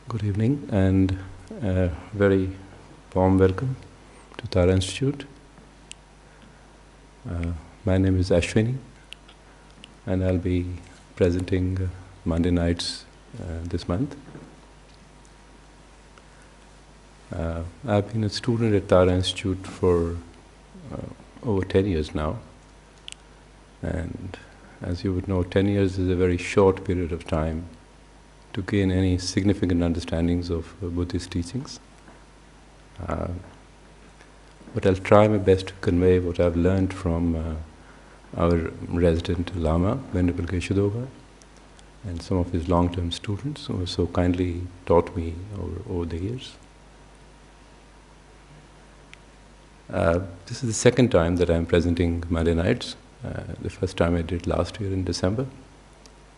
Good evening and very warm welcome to Tara Institute. My name is Ashvini and I'll be presenting Monday nights this month. I've been a student at Tara Institute for over 10 years now, and as you would know, 10 years is a very short period of time to gain any significant understandings of Buddhist teachings. But I'll try my best to convey what I've learned from our resident Lama, Venerable Geshe-Doba, and some of his long-term students who have so kindly taught me over the years. This is the second time that I'm presenting Monday nights. The first time I did last year in December.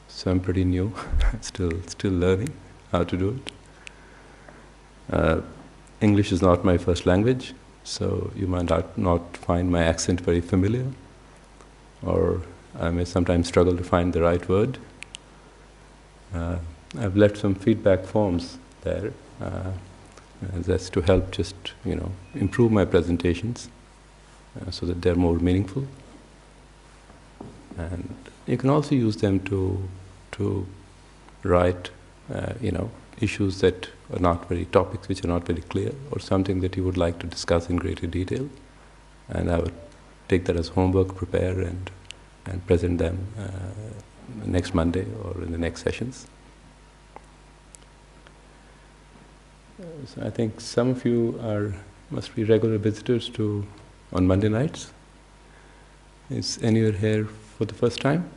So I'm pretty new, still learning how to do it. English is not my first language, so you might not find my accent very familiar, or I may sometimes struggle to find the right word. I've left some feedback forms there. That's to help just, improve my presentations so that they're more meaningful. And you can also use them to write, issues that are not very topics which are not very clear, or something that you would like to discuss in greater detail. And I would take that as homework, prepare and present them next Monday or in the next sessions. So I think some of you must be regular visitors on Monday nights. Is anyone here for the first time?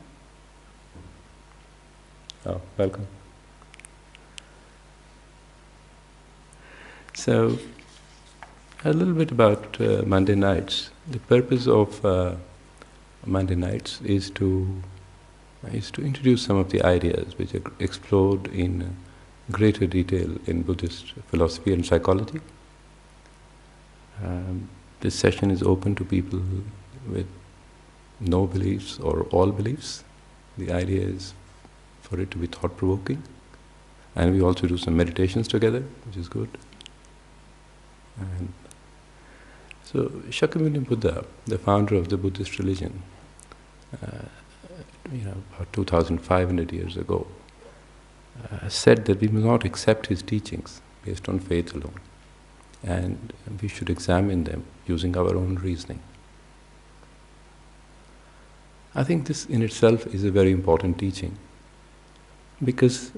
Oh, welcome. So, a little bit about Monday nights. The purpose of Monday nights is to introduce some of the ideas which are explored in greater detail in Buddhist philosophy and psychology. This session is open to people with no beliefs or all beliefs. The idea is for it to be thought-provoking, and we also do some meditations together, which is good. And so Shakyamuni Buddha, the founder of the Buddhist religion, about 2,500 years ago, said that we must not accept his teachings based on faith alone, and we should examine them using our own reasoning. I think this in itself is a very important teaching, because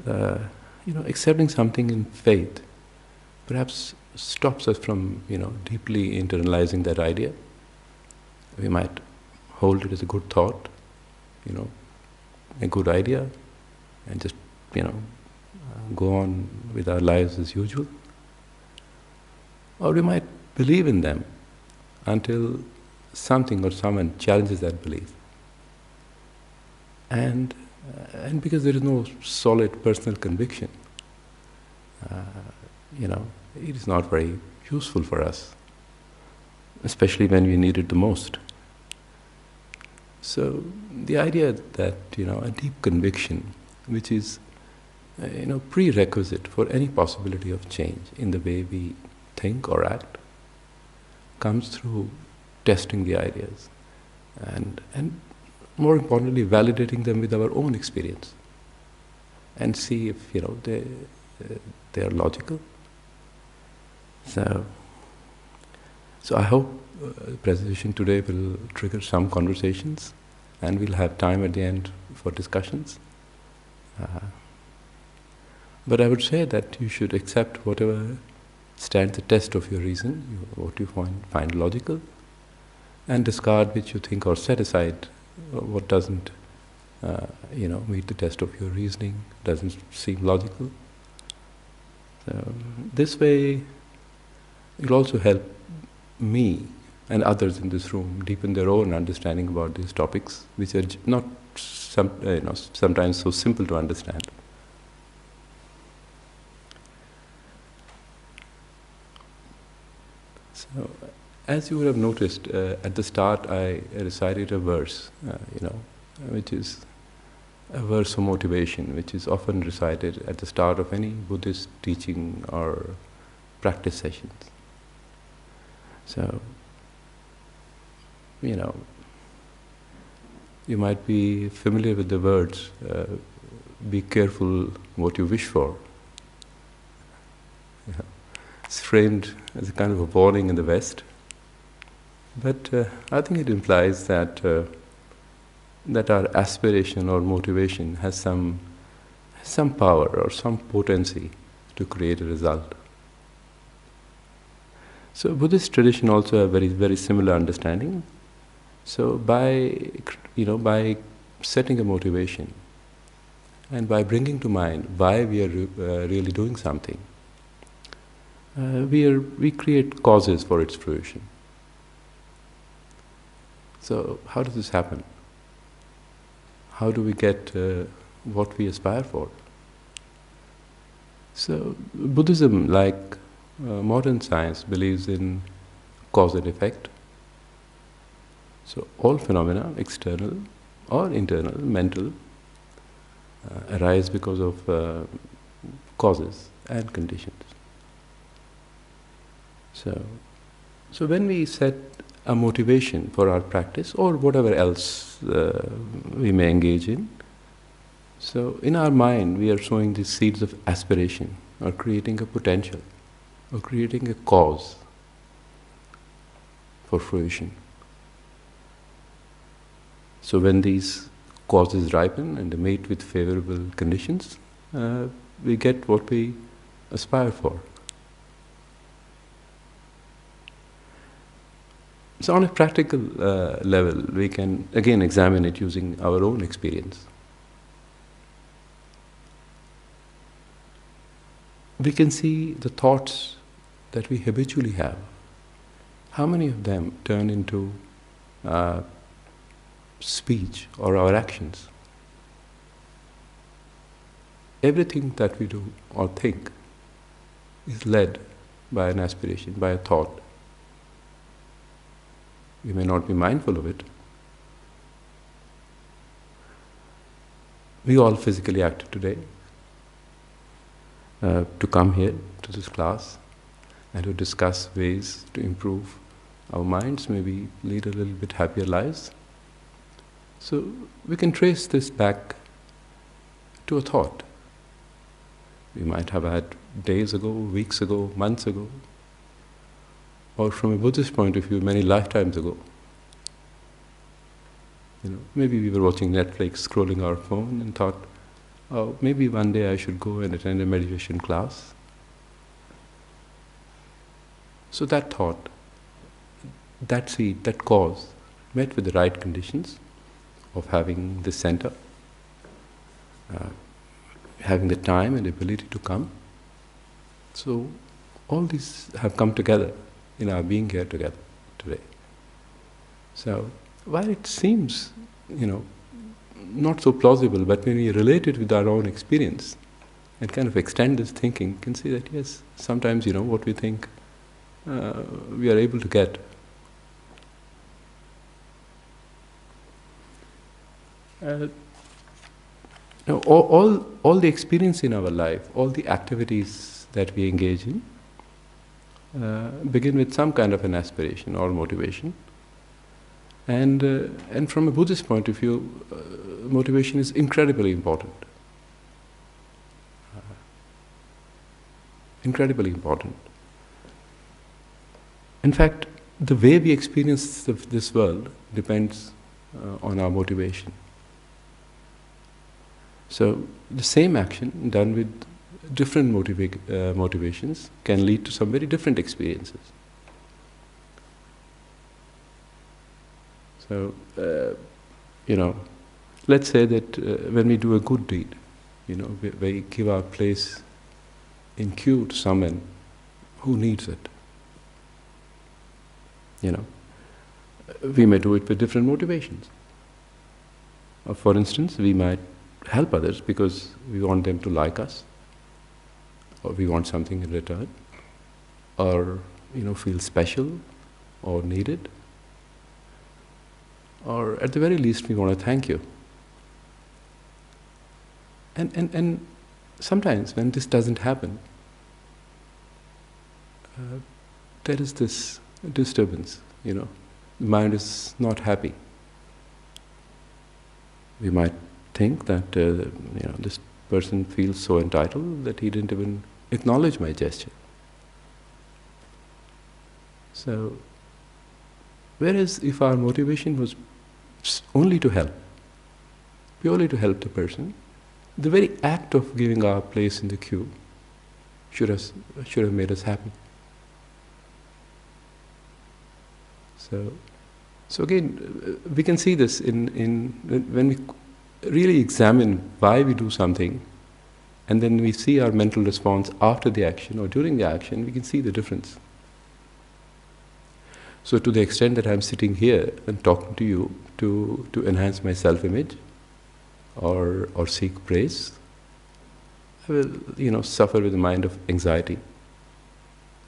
accepting something in faith perhaps stops us from deeply internalizing that idea. We might hold it as a good thought, a good idea, and just go on with our lives as usual. Or we might believe in them until something or someone challenges that belief. And because there is no solid personal conviction, it is not very useful for us, especially when we need it the most. So the idea that a deep conviction, which is prerequisite for any possibility of change in the way we think or act, comes through testing the ideas and more importantly, validating them with our own experience, and see if they are logical. So I hope the presentation today will trigger some conversations, and we'll have time at the end for discussions. But I would say that you should accept whatever stands the test of your reason, what you find logical, and discard which you think, or set aside what doesn't, meet the test of your reasoning, doesn't seem logical. So this way, it will also help me and others in this room deepen their own understanding about these topics, which are not sometimes so simple to understand. So, as you would have noticed, at the start I recited a verse, which is a verse of motivation which is often recited at the start of any Buddhist teaching or practice sessions. So, you might be familiar with the words, be careful what you wish for. It's framed as a kind of a warning in the West, but I think it implies that that our aspiration or motivation has some power or some potency to create a result. So Buddhist tradition also have very similar understanding. So by setting a motivation and by bringing to mind why we are really doing something, we create causes for its fruition. So how does this happen? How do we get what we aspire for? So Buddhism, like modern science, believes in cause and effect. So all phenomena, external or internal, mental, arise because of causes and conditions. So when we set a motivation for our practice or whatever else we may engage in, so in our mind we are sowing these seeds of aspiration or creating a potential or creating a cause for fruition. So when these causes ripen and they meet with favorable conditions, we get what we aspire for. So on a practical level, we can again examine it using our own experience. We can see the thoughts that we habitually have. How many of them turn into speech or our actions? Everything that we do or think is led by an aspiration, by a thought. We may not be mindful of it. We all physically acted today to come here to this class and to discuss ways to improve our minds, maybe lead a little bit happier lives. So we can trace this back to a thought. We might have had days ago, weeks ago, months ago, or from a Buddhist point of view, many lifetimes ago. Maybe we were watching Netflix, scrolling our phone and thought, oh, maybe one day I should go and attend a meditation class. So that thought, that seed, that cause, met with the right conditions of having the center, having the time and ability to come. So all these have come together in our being here together today. So while it seems, not so plausible, but when we relate it with our own experience and kind of extend this thinking, you can see that yes, sometimes what we think we are able to get. Now, all the experience in our life, all the activities that we engage in, begin with some kind of an aspiration or motivation. And from a Buddhist point of view, motivation is incredibly important. Incredibly important. In fact, the way we experience this world depends on our motivation. So the same action done with different motivations can lead to some very different experiences. So, let's say that when we do a good deed, we give our place in queue to someone who needs it. We may do it with different motivations. Or for instance, we might help others because we want them to like us, or we want something in return, or feel special or needed, or at the very least we want to thank you. And sometimes when this doesn't happen, there is this disturbance, The mind is not happy. We might think that, this person feels so entitled that he didn't even acknowledge my gesture. So, whereas if our motivation was only to help, purely to help the person, the very act of giving our place in the queue should have made us happy. So again, we can see this in when we really examine why we do something, and then we see our mental response after the action or during the action, we can see the difference. So to the extent that I'm sitting here and talking to you to enhance my self-image or seek praise, I will, suffer with a mind of anxiety,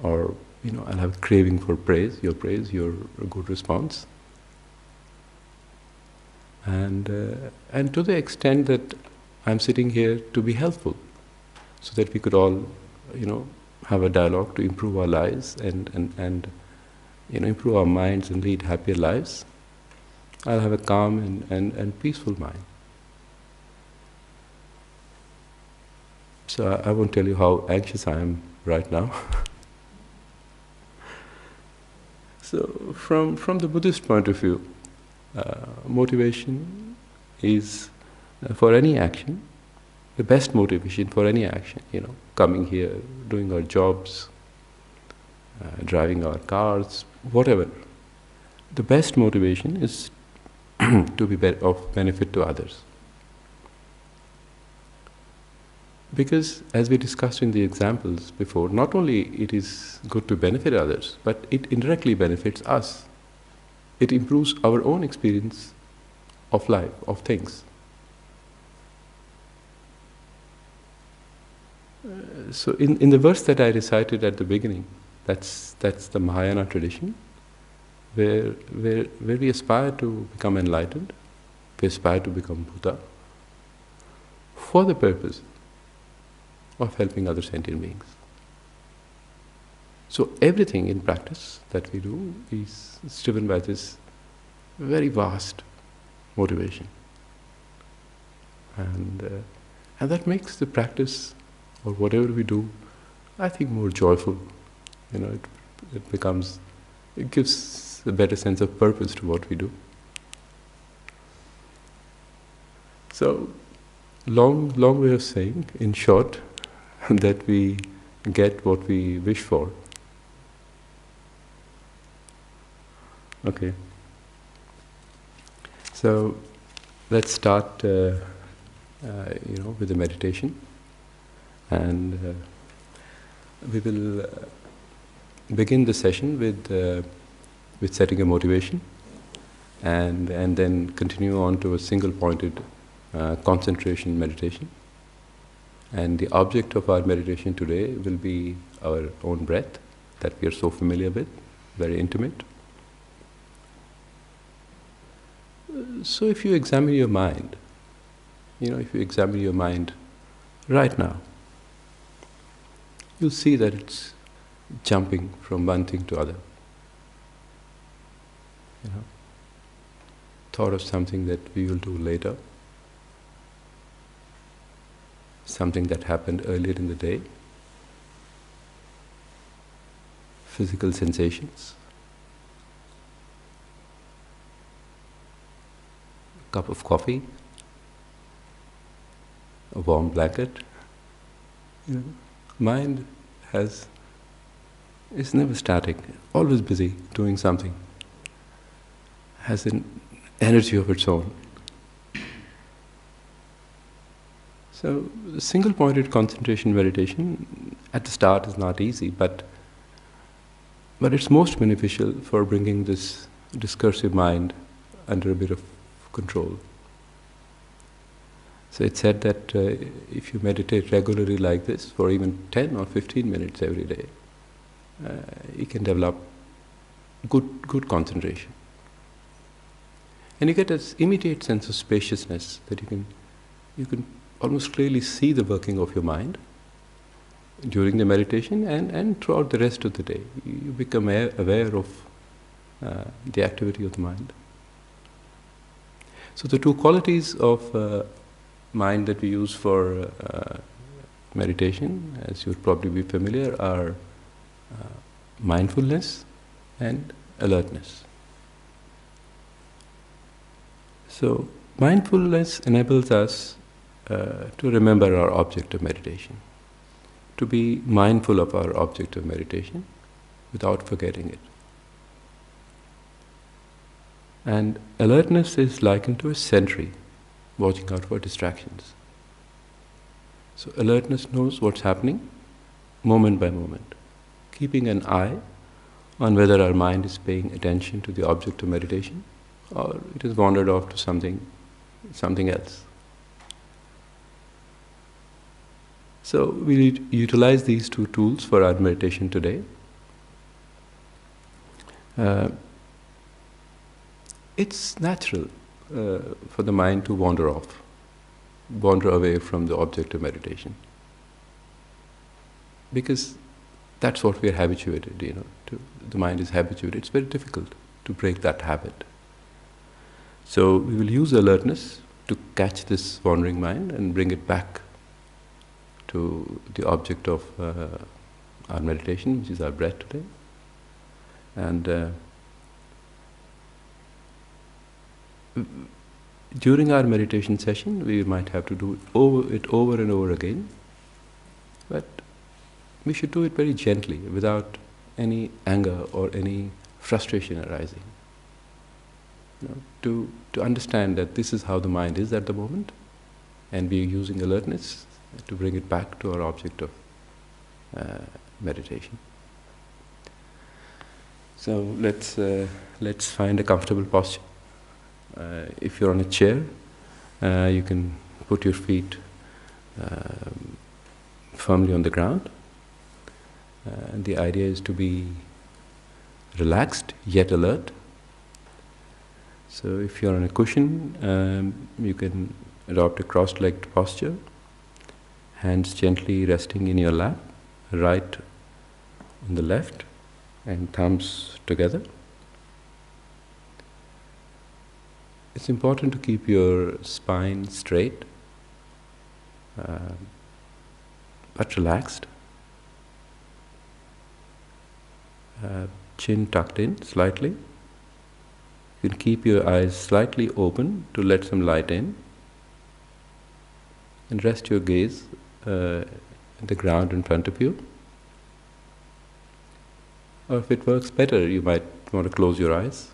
or I'll have a craving for praise, your good response. And to the extent that I'm sitting here to be helpful, so that we could all, have a dialogue to improve our lives and improve our minds and lead happier lives, I'll have a calm and peaceful mind. So I won't tell you how anxious I am right now. So from the Buddhist point of view, motivation is, for any action, the best motivation for any action, coming here, doing our jobs, driving our cars, whatever. The best motivation is to be of benefit to others. Because, as we discussed in the examples before, not only it is good to benefit others, but it indirectly benefits us. It improves our own experience of life, of things. So in the verse that I recited at the beginning, that's the Mahayana tradition, where we aspire to become enlightened, we aspire to become Buddha, for the purpose of helping other sentient beings. So everything in practice that we do is driven by this very vast motivation, and that makes the practice or whatever we do, I think, more joyful. It gives a better sense of purpose to what we do. So, long way of saying, in short, that we get what we wish for. Okay. So, let's start, with the meditation, and we will begin the session with setting a motivation, and then continue on to a single-pointed concentration meditation. And the object of our meditation today will be our own breath that we are so familiar with, very intimate. So if you examine your mind, right now, you'll see that it's jumping from one thing to other. Thought of something that we will do later, something that happened earlier in the day, physical sensations, a cup of coffee, a warm blanket. Mind is never static, always busy doing something, has an energy of its own. So, single-pointed concentration meditation at the start is not easy, but it's most beneficial for bringing this discursive mind under a bit of control. So it's said that if you meditate regularly like this for even 10 or 15 minutes every day, you can develop good concentration. And you get this immediate sense of spaciousness that you can almost clearly see the working of your mind during the meditation and throughout the rest of the day. You become aware of the activity of the mind. So the two qualities of mind that we use for meditation, as you'd probably be familiar, are mindfulness and alertness. So mindfulness enables us to remember our object of meditation, to be mindful of our object of meditation without forgetting it. And alertness is likened to a sentry watching out for distractions. So alertness knows what's happening moment by moment, keeping an eye on whether our mind is paying attention to the object of meditation or it has wandered off to something else. So we'll utilize these two tools for our meditation today. It's natural for the mind to wander away from the object of meditation, because that's what we are habituated, the mind is habituated. It's very difficult to break that habit. So we will use alertness to catch this wandering mind and bring it back to the object of our meditation, which is our breath today. And during our meditation session, we might have to do it over and over again, but we should do it very gently, without any anger or any frustration arising. To understand that this is how the mind is at the moment, and we are using alertness to bring it back to our object of meditation. So let's find a comfortable posture. If you're on a chair, you can put your feet firmly on the ground. And the idea is to be relaxed yet alert. So if you're on a cushion, you can adopt a cross-legged posture, hands gently resting in your lap, right on the left, and thumbs together. It's important to keep your spine straight, but relaxed. Chin tucked in slightly. You can keep your eyes slightly open to let some light in, and rest your gaze at the ground in front of you. Or if it works better, you might want to close your eyes.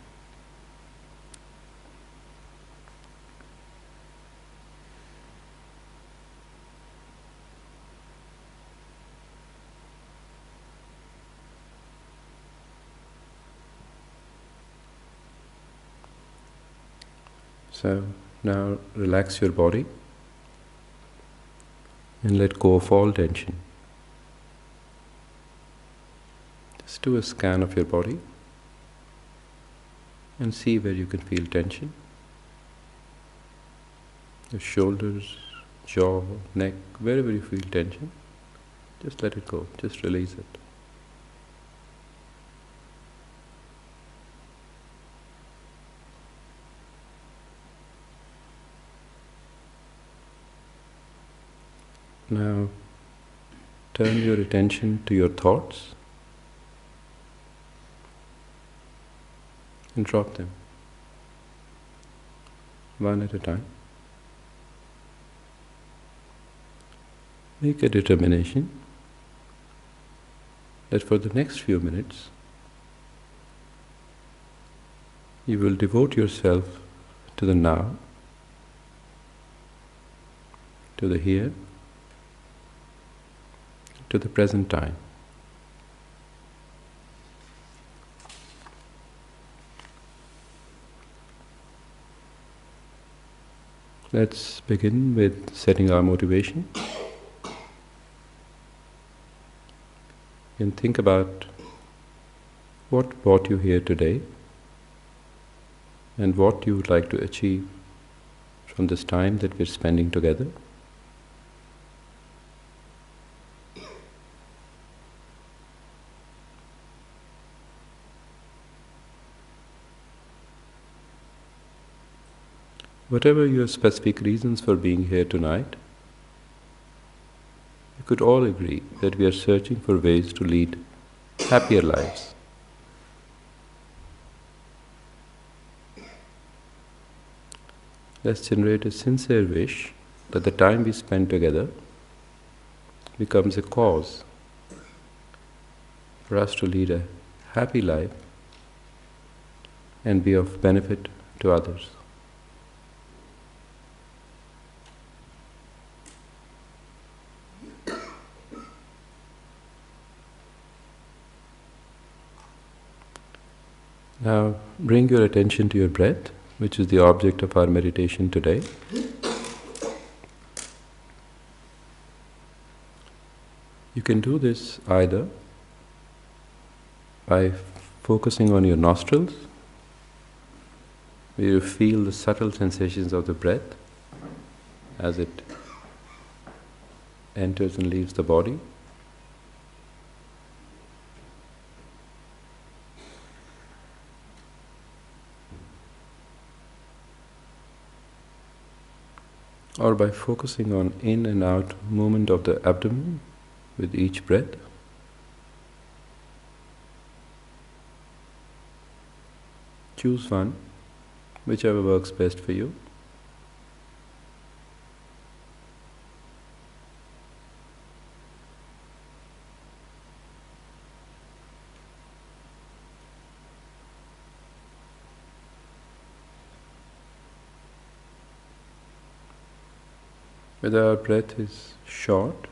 So now relax your body and let go of all tension. Just do a scan of your body and see where you can feel tension. Your shoulders, jaw, neck, wherever you feel tension, just let it go, just release it. Now, turn your attention to your thoughts and drop them, one at a time. Make a determination that for the next few minutes, you will devote yourself to the now, to the here, to the present time. Let's begin with setting our motivation. You can think about what brought you here today and what you would like to achieve from this time that we're spending together. Whatever your specific reasons for being here tonight, you could all agree that we are searching for ways to lead happier lives. Let's generate a sincere wish that the time we spend together becomes a cause for us to lead a happy life and be of benefit to others. Now bring your attention to your breath, which is the object of our meditation today. You can do this either by focusing on your nostrils, where you feel the subtle sensations of the breath as it enters and leaves the body. Or by focusing on in and out movement of the abdomen with each breath. Choose one, whichever works best for you. Whether our breath is short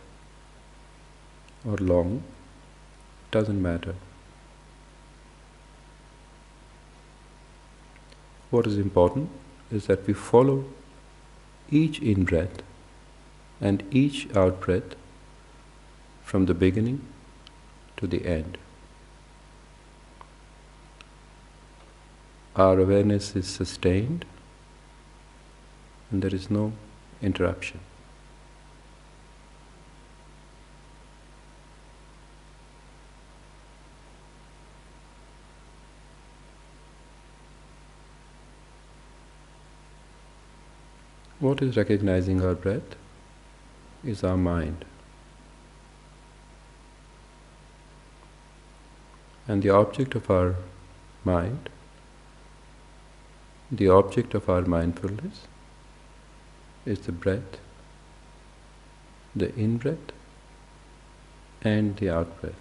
or long, doesn't matter. What is important is that we follow each in-breath and each out-breath from the beginning to the end. Our awareness is sustained and there is no interruption. What is recognizing our breath is our mind. And the object of our mind, the object of our mindfulness is the breath, the in-breath and the out-breath.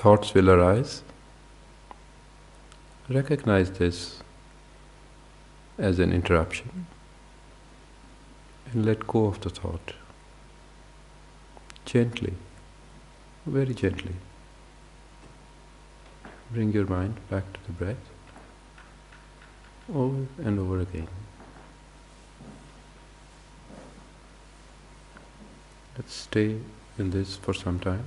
thoughts will arise, recognize this as an interruption and let go of the thought. Gently, very gently. Bring your mind back to the breath over and over again. Let's stay in this for some time.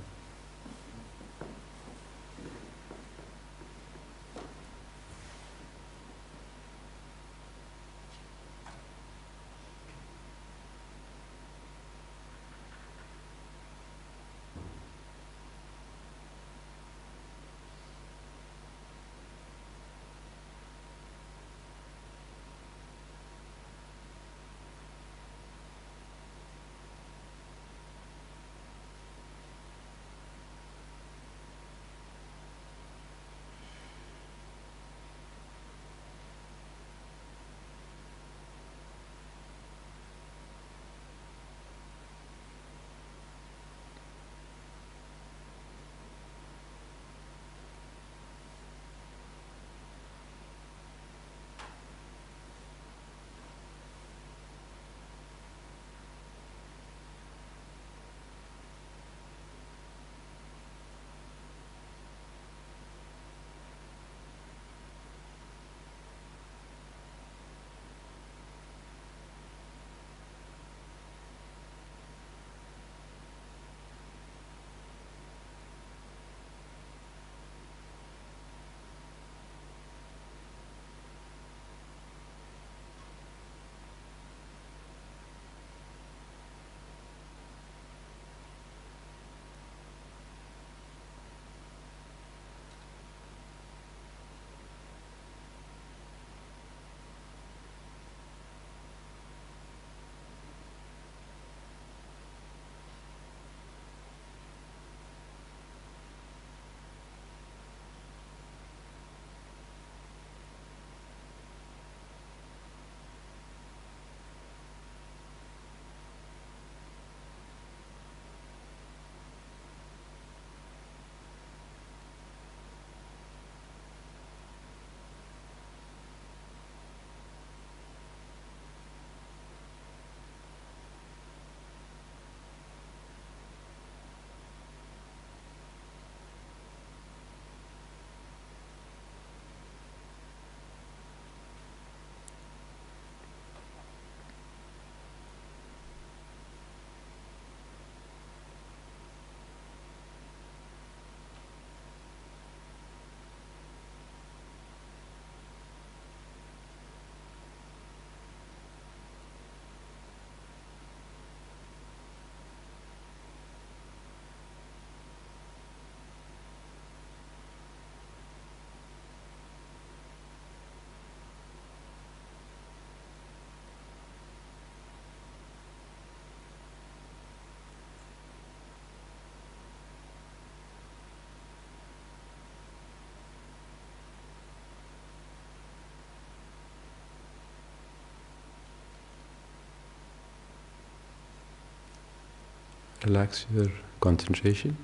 Relax your concentration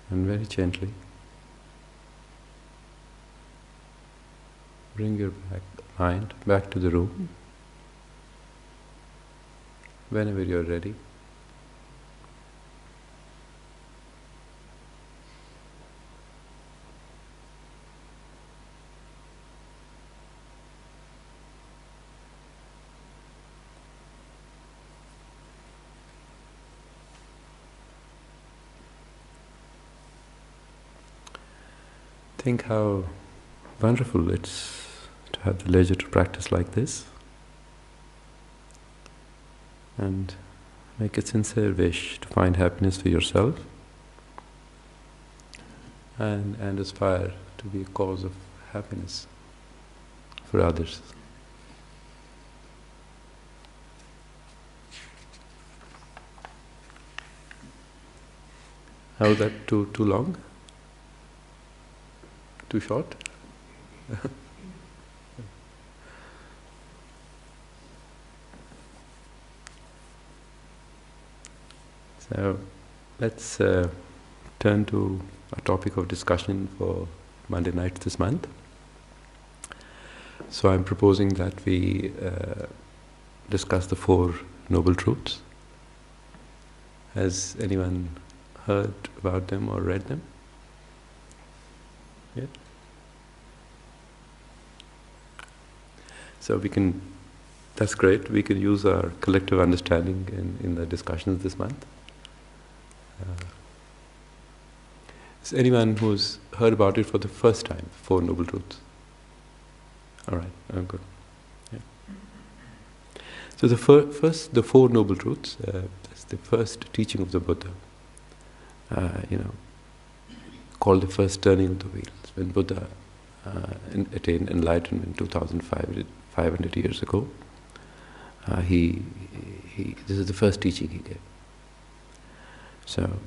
and very gently bring your mind back to the room whenever you're ready. Think how wonderful it's to have the leisure to practice like this, and make a sincere wish to find happiness for yourself and aspire to be a cause of happiness for others. How is that too long? Too short? So let's turn to a topic of discussion for Monday nights this month. So I'm proposing that we discuss the Four Noble Truths. Has anyone heard about them or read them? Yeah? So that's great, we can use our collective understanding in the discussions this month. Is anyone who's heard about it for the first time, Four Noble Truths? All right, I'm good. Yeah. So the the Four Noble Truths, that's the first teaching of the Buddha. Called the first turning of the wheels. When Buddha attained enlightenment 2,500 years ago, this is the first teaching he gave. So,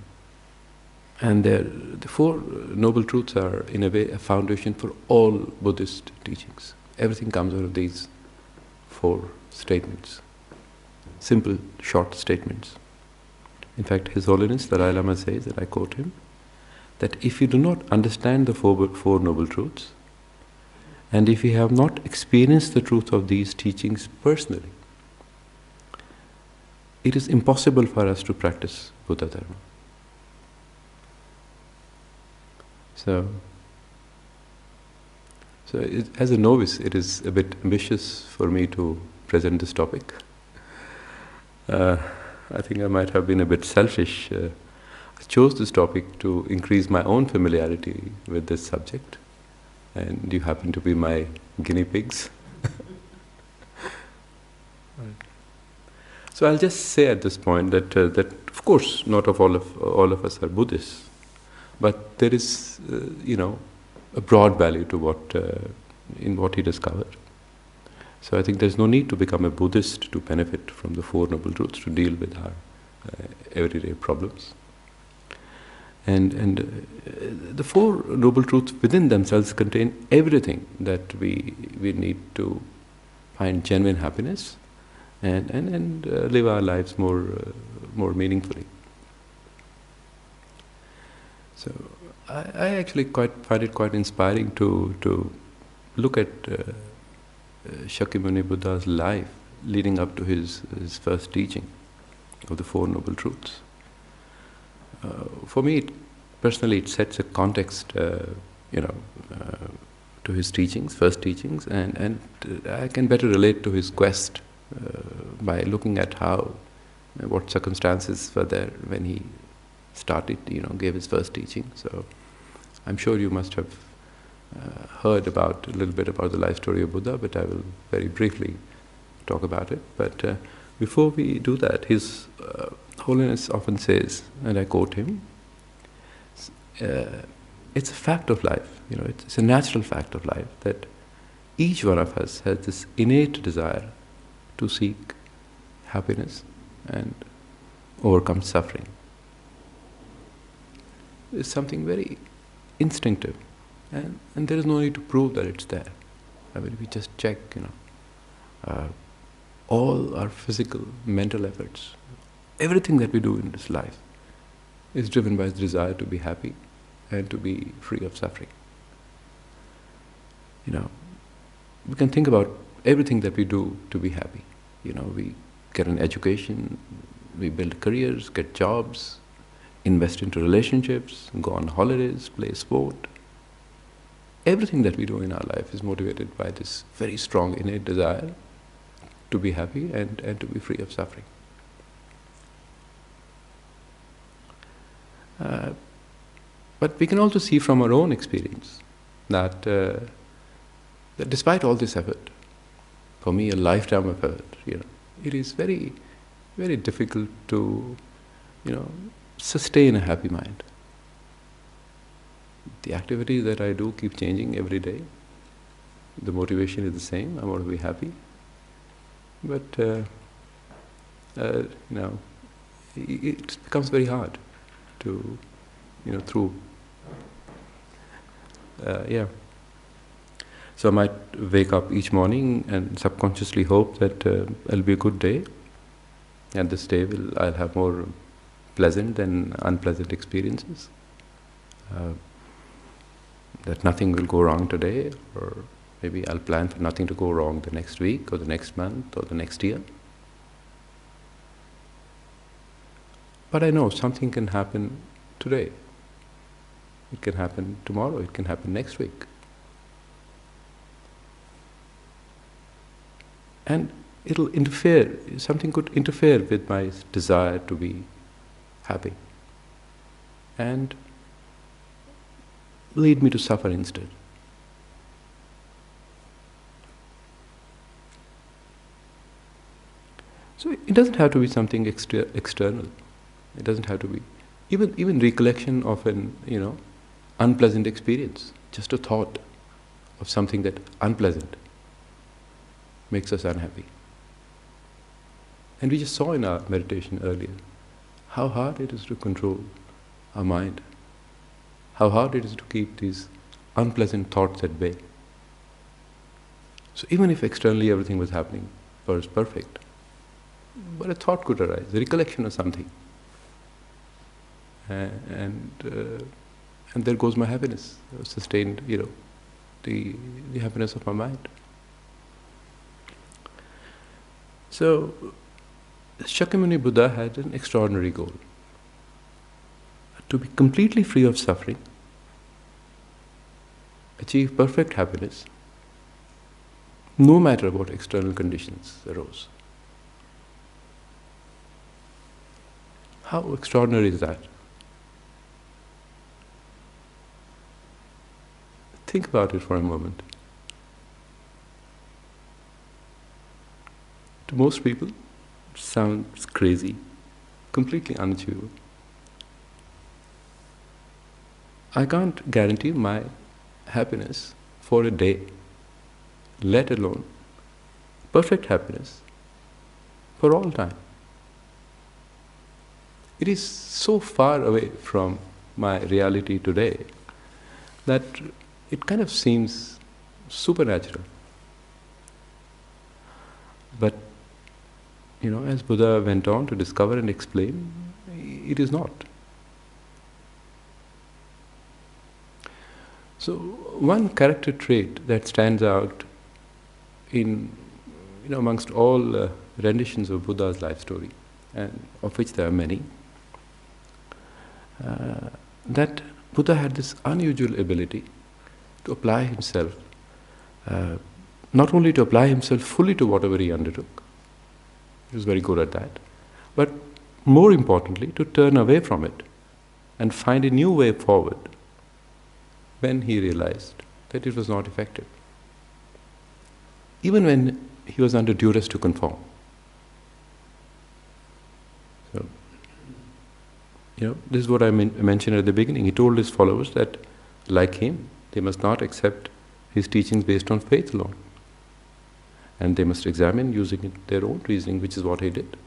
and the Four Noble Truths are, in a way, a foundation for all Buddhist teachings. Everything comes out of these four statements. Simple, short statements. In fact, His Holiness the Dalai Lama says, and I quote him, that if you do not understand the Four Noble Truths, and if you have not experienced the truth of these teachings personally, it is impossible for us to practice Buddha Dharma. So as a novice, it is a bit ambitious for me to present this topic. I think I might have been a bit selfish. I chose this topic to increase my own familiarity with this subject, and you happen to be my guinea pigs. So I'll just say at this point that of course not all of us are Buddhists, but there is a broad value to what he discovered. So I think there's no need to become a Buddhist to benefit from the Four Noble Truths, to deal with our everyday problems. And the Four Noble Truths within themselves contain everything that we need to find genuine happiness and live our lives more meaningfully. So I actually find it quite inspiring to look at Shakyamuni Buddha's life leading up to his first teaching of the Four Noble Truths. For me, personally, it sets a context, to his teachings, first teachings, and I can better relate to his quest by looking at what circumstances were there when he started, gave his first teaching. So I'm sure you must have heard a little bit about the life story of Buddha, but I will very briefly talk about it. But before we do that, His Holiness often says, and I quote him, it's a fact of life, it's a natural fact of life that each one of us has this innate desire to seek happiness and overcome suffering. It's something very instinctive, and there is no need to prove that it's there. I mean, we just check, all our physical, mental efforts, everything that we do in this life is driven by the desire to be happy and to be free of suffering. We can think about everything that we do to be happy. We get an education, we build careers, get jobs, invest into relationships, go on holidays, play sport. Everything that we do in our life is motivated by this very strong innate desire to be happy and to be free of suffering. But we can also see from our own experience that despite all this effort, for me a lifetime of effort, it is very, very difficult to, sustain a happy mind. The activities that I do keep changing every day. The motivation is the same, I want to be happy. But, it becomes very hard to, So I might wake up each morning and subconsciously hope that it'll be a good day, and this day I'll have more pleasant than unpleasant experiences. uh, that nothing will go wrong today, or maybe I'll plan for nothing to go wrong the next week or the next month or the next year. But I know something can happen today. It can happen tomorrow, it can happen next week. And it'll interfere, something could interfere with my desire to be happy and lead me to suffer instead. So it doesn't have to be something external. It doesn't have to be even recollection of an unpleasant experience. Just a thought of something that unpleasant makes us unhappy. And we just saw in our meditation earlier how hard it is to control our mind, how hard it is to keep these unpleasant thoughts at bay. So even if externally everything was happening for us perfect, but a thought could arise, a recollection of something, and there goes my happiness, sustained, the happiness of my mind. So Shakyamuni Buddha had an extraordinary goal: to be completely free of suffering, achieve perfect happiness, no matter what external conditions arose. How extraordinary is that? Think about it for a moment. To most people, it sounds crazy, completely unachievable. I can't guarantee my happiness for a day, let alone perfect happiness for all time. It is so far away from my reality today that it kind of seems supernatural. But as Buddha went on to discover and explain, it is not. So one character trait that stands out in amongst all renditions of Buddha's life story, and of which there are many, that Buddha had this unusual ability to apply himself, not only to apply himself fully to whatever he undertook, he was very good at that, but more importantly, to turn away from it and find a new way forward when he realized that it was not effective. Even when he was under duress to conform. So, this is what I mentioned at the beginning. He told his followers that, like him, they must not accept his teachings based on faith alone. And they must examine using their own reasoning, which is what he did.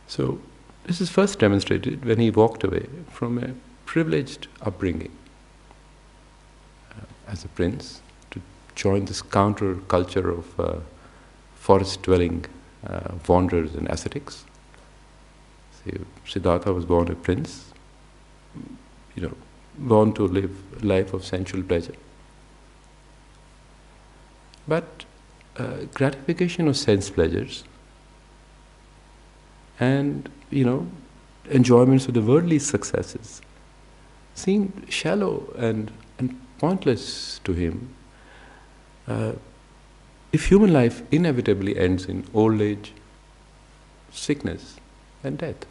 So, this is first demonstrated when he walked away from a privileged upbringing as a prince to join this counter-culture of forest-dwelling wanderers and ascetics. So, Siddhartha was born a prince, born to live a life of sensual pleasure. But gratification of sense pleasures and, enjoyments of the worldly successes seemed shallow and pointless to him. If human life inevitably ends in old age, sickness and death.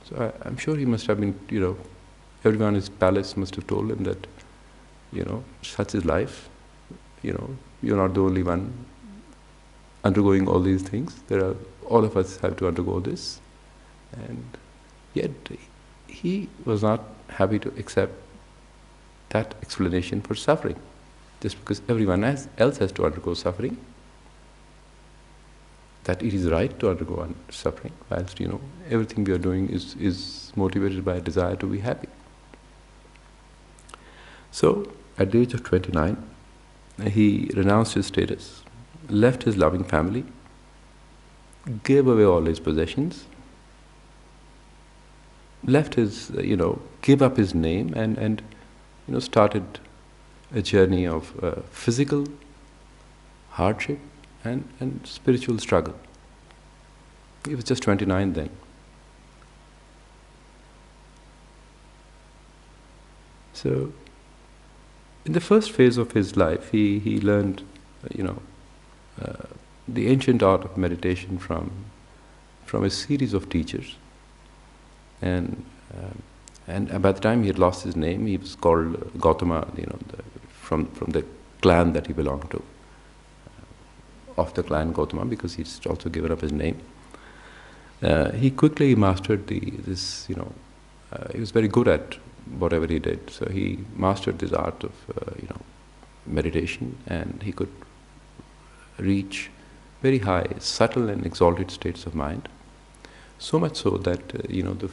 So I'm sure he must have been, everyone in his palace must have told him that, such is life. You're not the only one undergoing all these things. All of us have to undergo this. And yet, he was not happy to accept that explanation for suffering. Just because everyone else has to undergo suffering, that it is right to undergo suffering, whilst, everything we are doing is motivated by a desire to be happy. So, at the age of 29, he renounced his status, left his loving family, gave away all his possessions, left his, gave up his name and started a journey of physical hardship and spiritual struggle. He was just 29 then. So, in the first phase of his life, he learned, the ancient art of meditation from a series of teachers, and by the time he had lost his name, he was called Gautama, from the clan that he belonged to, of the clan Gautama, because he's also given up his name. He quickly mastered he was very good at whatever he did. So he mastered this art of, meditation, and he could reach very high, subtle and exalted states of mind. So much so that, the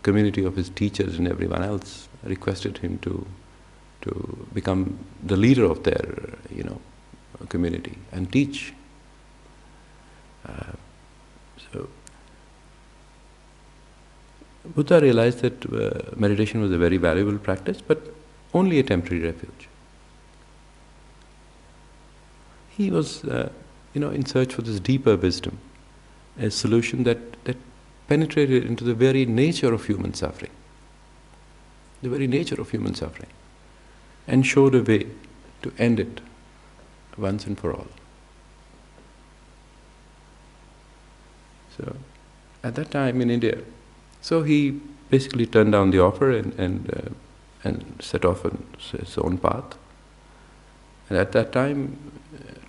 community of his teachers and everyone else requested him to become the leader of their, community and teach. So Buddha realized that meditation was a very valuable practice, but only a temporary refuge. He was, in search for this deeper wisdom, a solution that penetrated into the very nature of human suffering, and showed a way to end it once and for all. So, at that time in India, so he basically turned down the offer and set off on his own path. And at that time,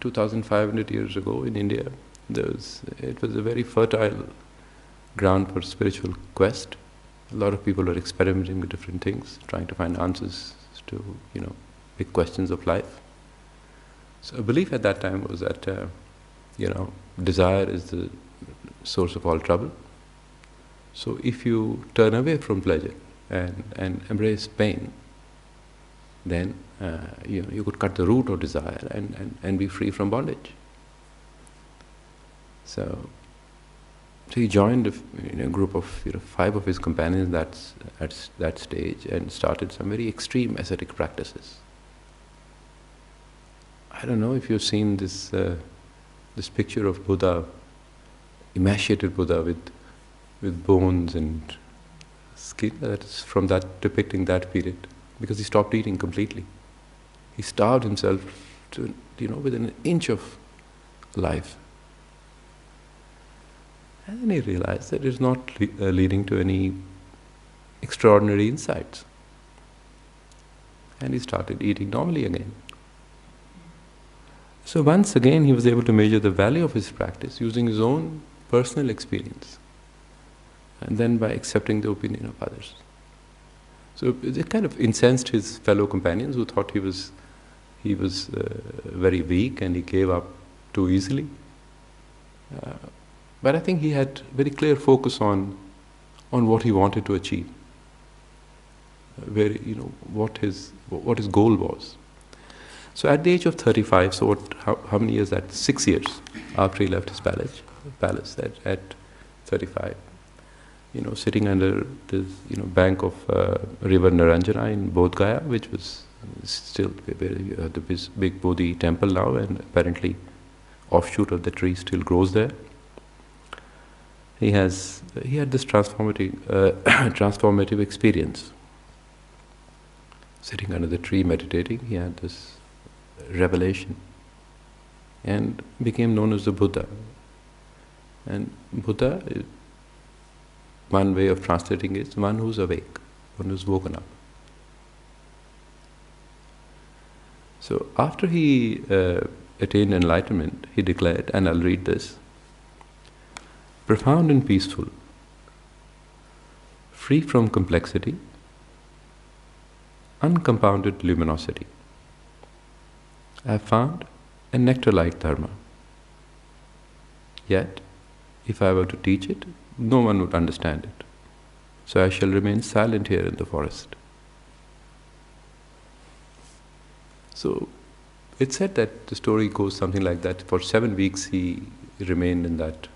2,500 years ago in India, it was a very fertile ground for spiritual quest. A lot of people were experimenting with different things, trying to find answers to, big questions of life. So a belief at that time was that, desire is the source of all trouble. So if you turn away from pleasure and embrace pain, then you could cut the root of desire and be free from bondage. So he joined a group of 5 of his companions at that stage and started some very extreme ascetic practices. I don't know if you've seen this picture of Buddha, emaciated Buddha with bones and skin. That is from depicting that period, because he stopped eating completely. He starved himself to within an inch of life. And then he realized that it's not leading to any extraordinary insights. And he started eating normally again. So once again he was able to measure the value of his practice using his own personal experience, and then by accepting the opinion of others. So it kind of incensed his fellow companions, who thought he was very weak and he gave up too easily. But I think he had very clear focus on what he wanted to achieve, what his goal was. So at the age of 35, so how many years that? 6 years after he left his palace at 35, sitting under this bank of river Naranjana in Bodh Gaya, which was still the big Bodhi temple now, and apparently offshoot of the tree still grows there. He had this transformative experience. Sitting under the tree meditating, he had this revelation and became known as the Buddha. And Buddha, one way of translating is one who's awake, one who's woken up. So after he attained enlightenment, he declared, and I'll read this: profound and peaceful, free from complexity, uncompounded luminosity, I have found a nectar-like dharma. Yet, if I were to teach it, no one would understand it. So I shall remain silent here in the forest. So it's said that the story goes something like that. For 7 weeks he remained in that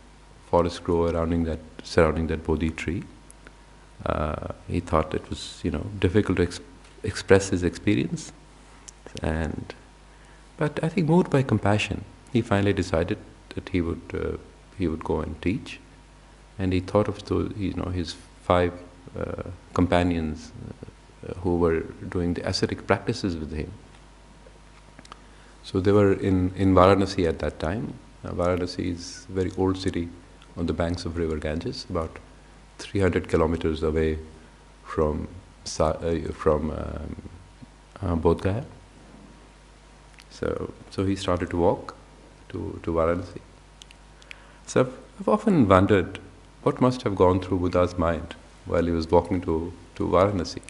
forest grove surrounding that Bodhi tree. He thought it was, difficult to express his experience, but I think moved by compassion, he finally decided that he would go and teach, and he thought of those, his 5 companions who were doing the ascetic practices with him. So they were in Varanasi at that time. Varanasi is a very old city on the banks of river Ganges, about 300 kilometers away from Bodh Gaya. So he started to walk to Varanasi. So I've often wondered what must have gone through Buddha's mind while he was walking to Varanasi.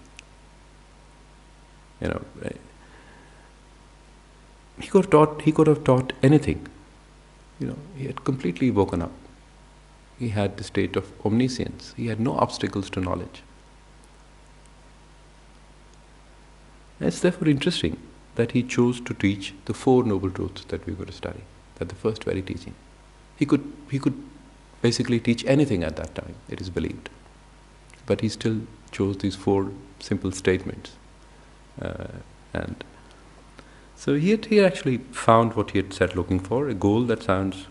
He could have taught anything. He had completely woken up. He had the state of omniscience. He had no obstacles to knowledge. And it's therefore interesting that he chose to teach the 4 noble truths that we're going to study, at the first very teaching. He could basically teach anything at that time, it is believed. But he still chose these 4 simple statements. And so he had actually found what he had set looking for, a goal that sounds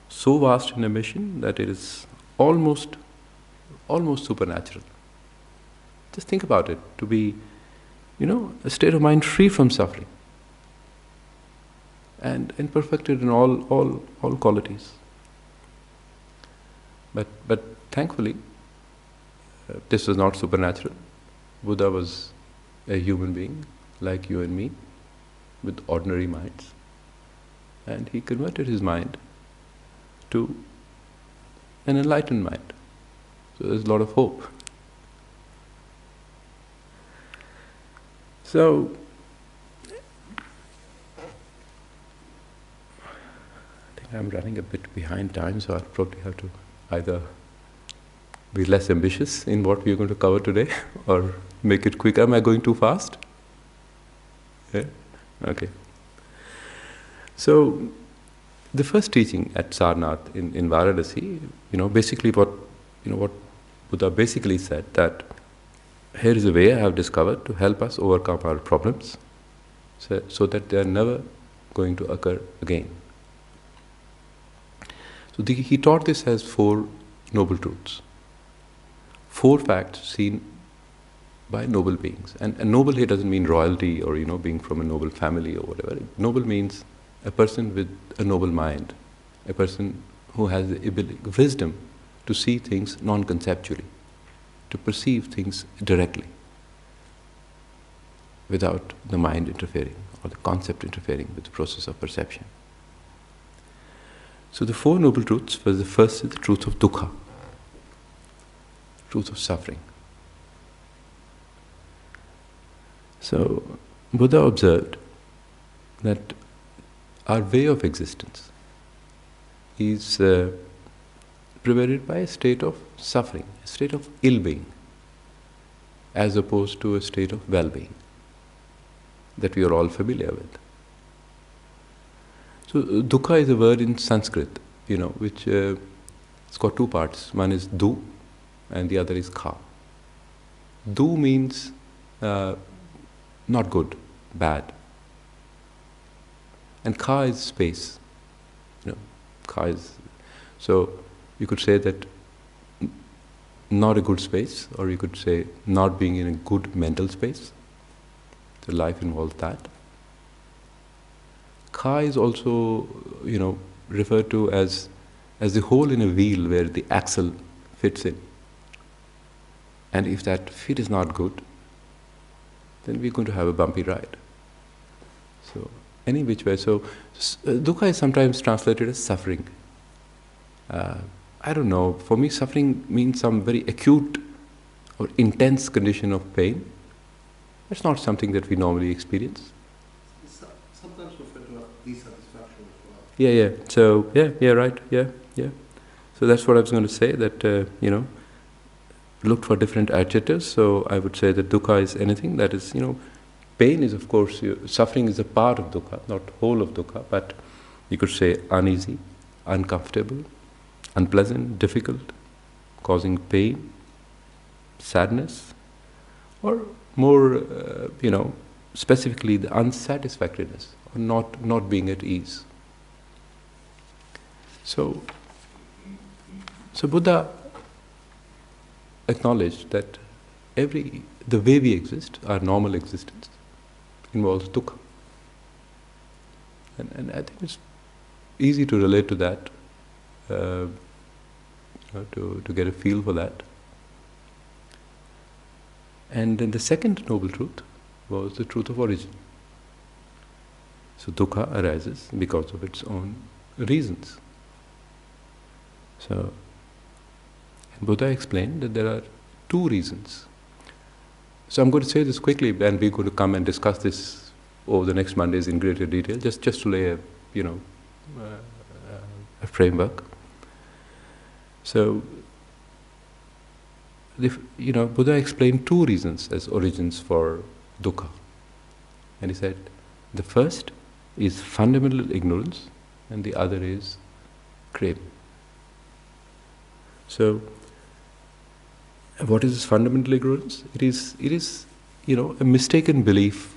so vast in ambition that it is almost supernatural. Just think about it, to be, a state of mind free from suffering and perfected in all qualities. But thankfully, this was not supernatural. Buddha was a human being like you and me, with ordinary minds, and he converted his mind to an enlightened mind. So there's a lot of hope. So I think I'm running a bit behind time, so I'll probably have to either be less ambitious in what we're going to cover today or make it quicker. Am I going too fast? Yeah? Okay. So the first teaching at Sarnath in Varanasi, basically what Buddha basically said, that here is a way I have discovered to help us overcome our problems, so that they are never going to occur again. So he taught this as 4 noble truths, 4 facts seen by noble beings. And noble here doesn't mean royalty or being from a noble family or whatever. Noble means a person with a noble mind, a person who has the ability, wisdom to see things non-conceptually, to perceive things directly, without the mind interfering or the concept interfering with the process of perception. So the 4 noble truths was, the first is the truth of dukkha, truth of suffering. So Buddha observed that our way of existence is pervaded by a state of suffering, a state of ill-being, as opposed to a state of well-being that we are all familiar with. So dukkha is a word in Sanskrit, which it's got 2 parts. One is du and the other is kha. Du means not good, bad. And kha is space. Kha is, so you could say that not a good space, or you could say not being in a good mental space. So life involves that. Kha is also, referred to as the hole in a wheel where the axle fits in. And if that fit is not good, then we're going to have a bumpy ride. So, any which way. So, dukkha is sometimes translated as suffering. I don't know, for me suffering means some very acute or intense condition of pain. That's not something that we normally experience. Sometimes referred to as dissatisfaction as well. Yeah. So, right, yeah. So that's what I was going to say, that, looked for different adjectives. So I would say that dukkha is anything that is, pain is, of course, suffering is a part of dukkha, not whole of dukkha, but you could say uneasy, uncomfortable, unpleasant, difficult, causing pain. sadness, or more, specifically the unsatisfactoriness, or not being at ease. So Buddha acknowledged that the way we exist, our normal existence, involves dukkha. And I think it's easy to relate to that, to get a feel for that. And then the second noble truth was the truth of origin. So dukkha arises because of its own reasons. So Buddha explained that there are two reasons. So I'm going to say this quickly, and we're going to come and discuss this over the next Mondays in greater detail, just to lay a framework. So, Buddha explained two reasons as origins for dukkha. And he said, the first is fundamental ignorance, and the other is craving. So, what is this fundamental ignorance? It is a mistaken belief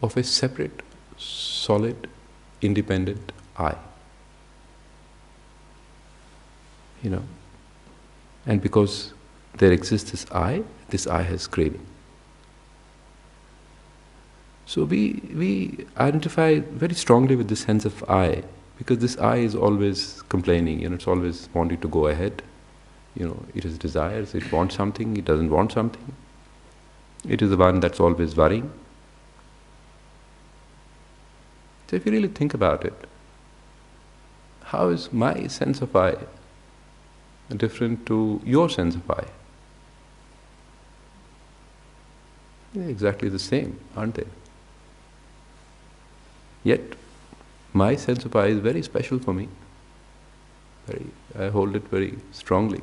of a separate, solid, independent I. And because there exists this I has craving. So we identify very strongly with the sense of I, because this I is always complaining, it's always wanting to go ahead. It has desires, it wants something, it doesn't want something. It is the one that's always worrying. So if you really think about it, how is my sense of I different to your sense of I? They're exactly the same, aren't they? Yet, my sense of I is very special for me. I hold it very strongly.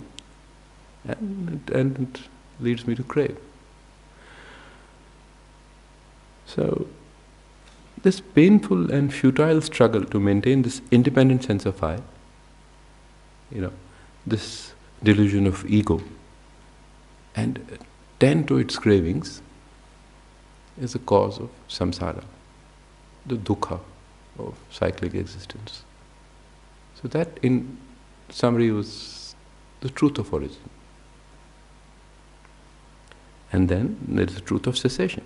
And it leads me to crave. So, this painful and futile struggle to maintain this independent sense of I, this delusion of ego, and tend to its cravings, is the cause of samsara, the dukkha of cyclic existence. So that, in summary, was the truth of origin. And then there is the truth of cessation,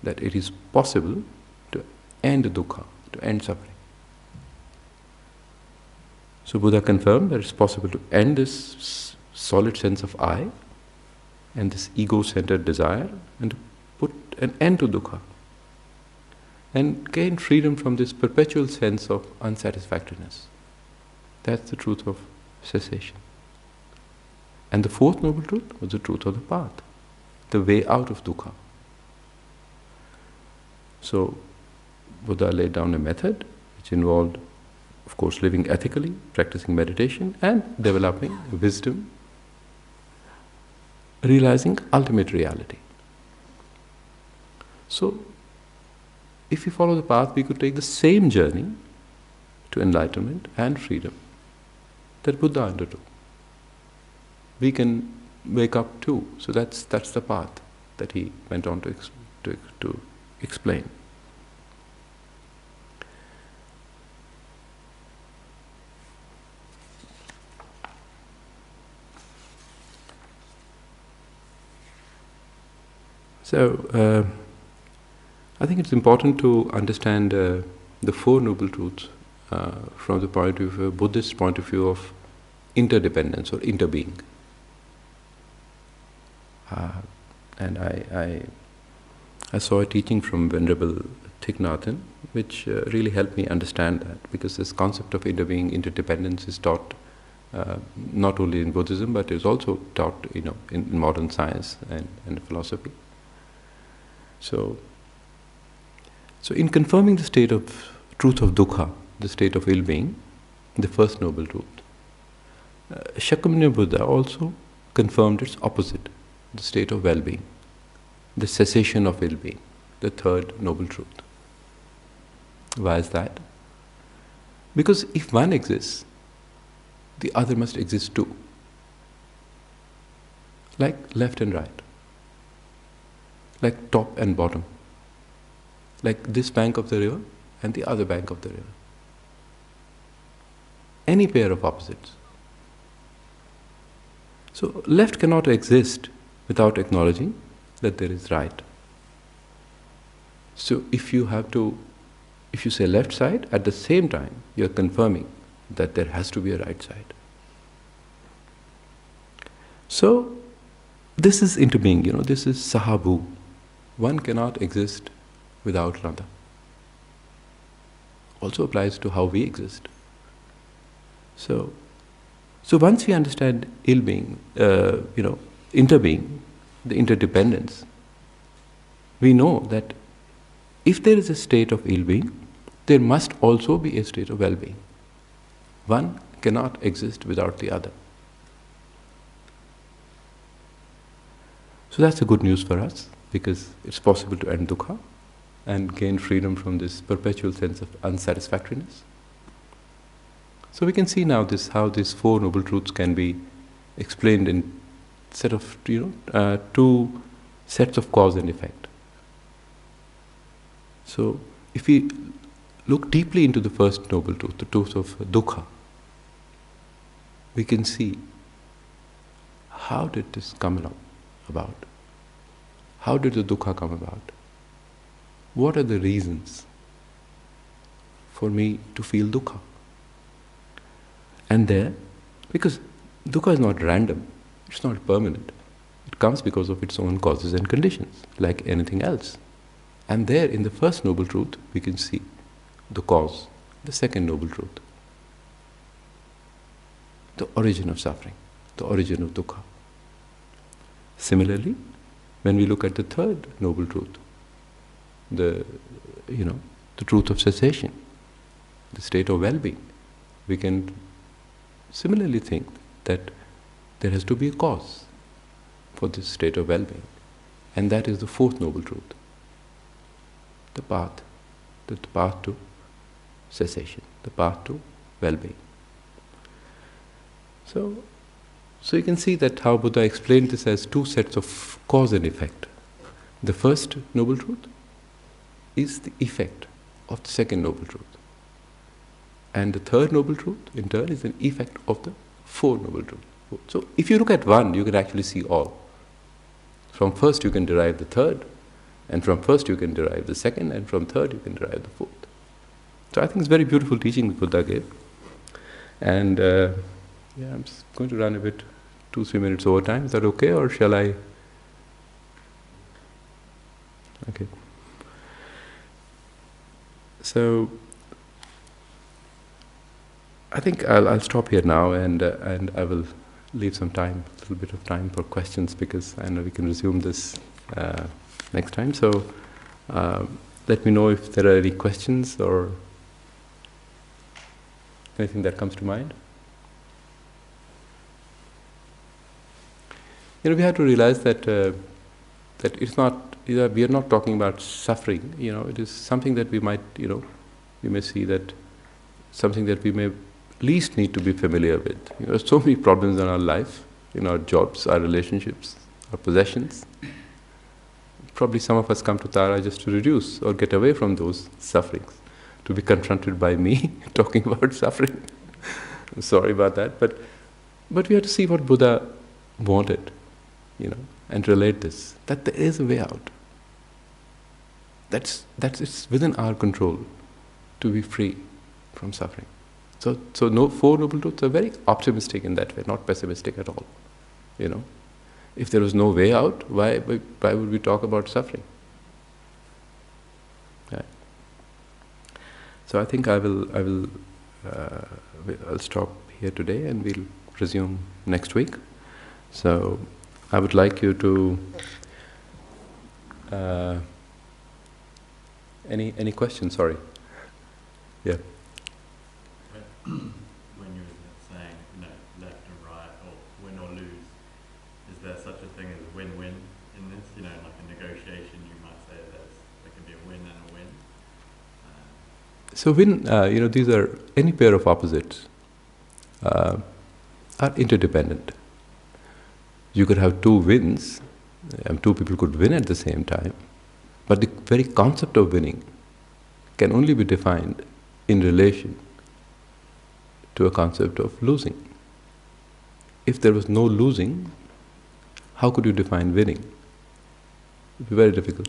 that it is possible to end dukkha, to end suffering. So Buddha confirmed that it's possible to end this solid sense of I and this ego-centered desire, and to put an end to dukkha and gain freedom from this perpetual sense of unsatisfactoriness. That's the truth of cessation. And the fourth noble truth was the truth of the path, the way out of dukkha. So Buddha laid down a method which involved, of course, living ethically, practicing meditation, and developing wisdom, realizing ultimate reality. So, if we follow the path, we could take the same journey to enlightenment and freedom that Buddha undertook. We can wake up too. So that's the path that he went on to explain. So, I think it's important to understand the Four Noble Truths from the point of view, Buddhist point of view of interdependence or interbeing. And I saw a teaching from Venerable Thich Nhat Hanh, which really helped me understand that, because this concept of interbeing, interdependence is taught not only in Buddhism, but is also taught, in modern science and philosophy. So in confirming the state of truth of dukkha, the state of ill-being, the first noble truth, Shakyamuni Buddha also confirmed its opposite, the state of well-being, the cessation of ill-being, the third noble truth. Why is that? Because if one exists, the other must exist too. like left and right, like top and bottom, like this bank of the river and the other bank of the river. Any pair of opposites. So left cannot exist without acknowledging that there is right. So if you say left side, at the same time you are confirming that there has to be a right side. So this is interbeing, this is sahabhu. One cannot exist without another. Also applies to how we exist. So once we understand ill-being, interbeing, the interdependence, we know that if there is a state of ill-being, there must also be a state of well-being. One cannot exist without the other. So that's the good news for us, because it's possible to end dukkha and gain freedom from this perpetual sense of unsatisfactoriness. So we can see now how these Four Noble Truths can be explained in set of two sets of cause and effect. So if we look deeply into the first Noble Truth, the truth of dukkha, we can see how did this come about? How did the dukkha come about? What are the reasons for me to feel dukkha? And there, because dukkha is not random, it's not permanent. It comes because of its own causes and conditions, like anything else. And there, in the first Noble Truth, we can see the cause, the second Noble Truth, the origin of suffering, the origin of dukkha. Similarly, when we look at the third Noble Truth, the truth of cessation, the state of well-being, we can similarly think that there has to be a cause for this state of well-being. And that is the fourth Noble Truth, the path to cessation, the path to well-being. So you can see that how Buddha explained this as two sets of cause and effect. The first Noble Truth is the effect of the second Noble Truth. And the third Noble Truth, in turn, is an effect of the fourth Noble Truth. So if you look at one, you can actually see all. From first you can derive the third, and from first you can derive the second, and from third you can derive the fourth. So I think it's very beautiful teaching that Buddha gave. And I'm just going to run a bit, 2-3 minutes over time. Is that okay, or shall I? Okay. So I think I'll stop here now, and I will leave some time, a little bit of time for questions, because I know we can resume this next time. So let me know if there are any questions or anything that comes to mind. We have to realize that it's not. We are not talking about suffering. It is something that we might. We may see that something that we may least need to be familiar with. So many problems in our life, in our jobs, our relationships, our possessions. Probably some of us come to Tara just to reduce or get away from those sufferings, to be confronted by me talking about suffering. I'm sorry about that, but we have to see what Buddha wanted, and relate this, that there is a way out. That's it's within our control to be free from suffering. So Four Noble Truths are very optimistic in that way, not pessimistic at all. If there was no way out, why would we talk about suffering? Right. So I think I'll stop here today, and we'll resume next week. So I would like you to any questions? Sorry. Yeah. When you were saying, left and right, or win or lose, is there such a thing as win-win in this? Like a negotiation, you might say there can be a win and a win. So win, these are any pair of opposites are interdependent. You could have two wins, and two people could win at the same time, but the very concept of winning can only be defined in relation to a concept of losing. If there was no losing, how could you define winning? It would be very difficult.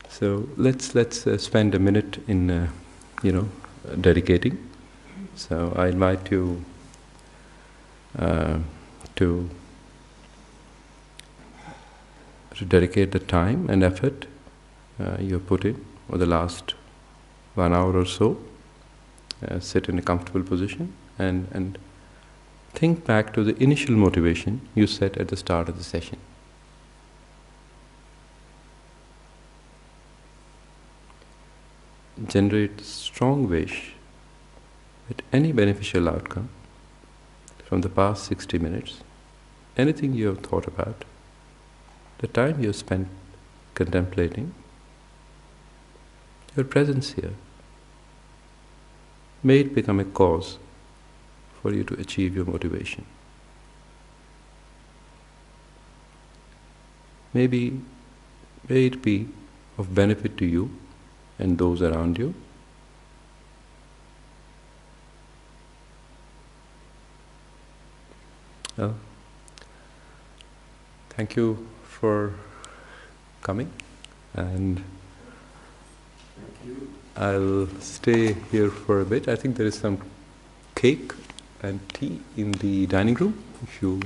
So let's spend a minute in dedicating. So I invite you to dedicate the time and effort you have put in over the last 1 hour or so. Sit in a comfortable position and think back to the initial motivation you set at the start of the session. Generate strong wish that any beneficial outcome from the past 60 minutes, anything you have thought about, the time you have spent contemplating, your presence here, may it become a cause for you to achieve your motivation. May it be of benefit to you and those around you. Well, thank you for coming, and I'll stay here for a bit. I think there is some cake and tea in the dining room, if you